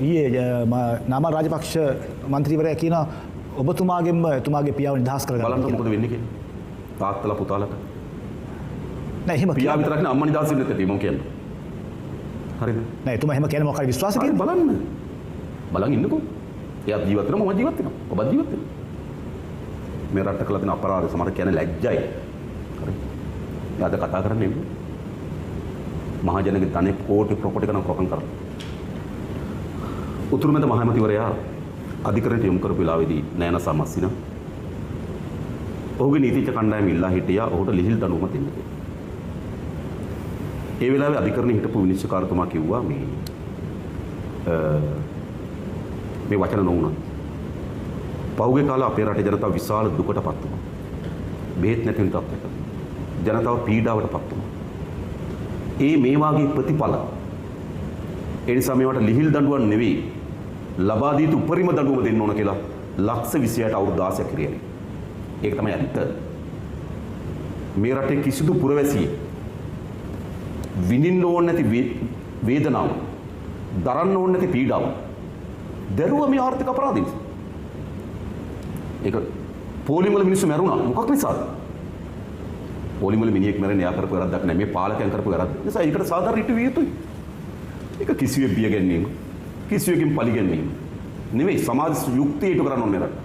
ඊයේ නාමල් රාජපක්ෂ මන්ත්‍රීවරයා කියනවා ඔබතුමාගෙන්ම එතුමාගේ පියාව නිදහස් කරගන්න. බලන්න මොකද වෙන්නේ කියලා. තාත්තලා පුතාලට. නෑ එහෙම පියා විතරක් නේ අම්මා නිදහස් වෙන්නේ නැති මම කියන්නේ. හරිද? නෑ එතුමා එහෙම කියන්නේ මොකක්ද විශ්වාස කියන්නේ? බලන්න. බලන් ඉන්නකෝ. එයා ජීවත් වෙනවා මම ජීවත් වෙනවා. ඔබත් ජීවත් වෙනවා. මේ රට කළ තියෙන අපරාධ සමහර කියන්නේ ලැජ්ජයි. හරි. එයාද කතා කරන්නේ නෙමෙයි. මහජනගේ ධනෙ කෝටි ප්‍රොපර්ටි කරන කොකම් කරලා. උතුරුමැද මහමැතිවරයා අධිකරණයට යොමු කරපු වෙලාවේදී නයන සමස්සින ඔහුගේ නීතිඥ කණ්ඩායම ඉල්ලා හිටියා ඔහුට ලිහිල් දඬුවම දෙන්න කියලා. ඒ වෙලාවේ අධිකරණයේ හිටපු විනිශ්චයකාරතුමා කිව්වා මේ වචන නොවුණා. පහුගිය කාලේ අපේ රටේ ජනතාව විශාල දුකටපත් වුණා. බෙහෙත් නැති වෙන තත්ත්වයකට. ජනතාව පීඩාවටපත් වුණා. මේ වාගේ ප්‍රතිඵල ඒ නිසා මේවට ලිහිල් දඬුවම් නෙවෙයි ලබා දී යුතු උපරිම දඬුවම දෙන්න ඕන කියලා ලක්ෂ 26ට අවුරුදු 16ක් කිරියනේ. ඒක තමයි ඇත්ත. මේ රටේ කිසිදු පුරවැසියෙක් විඳින්න ඕන නැති වේදනාව දරන්න ඕන නැති පීඩාව දරුවා මේ ආර්ථික අපරාධින්. ඒක පොලිම වල මිනිස්සු මැරුණා මොකක් නිසාද? පොලිම වල මිනිහෙක් මැරෙන්නේ යා කරපු වැරද්දක් නෙමෙයි මේ පාලකයන් කරපු වැරද්ද. නිසා ඒකට සාධාරණ ඊට විය යුතුයි. ඒක කිසිවෙක් බිය ගැනීම කිසිවකින් පලි ගැනීම නෙවෙයි සමාජ යුක්තිය ඉටු කරන්න ඕනේ රට.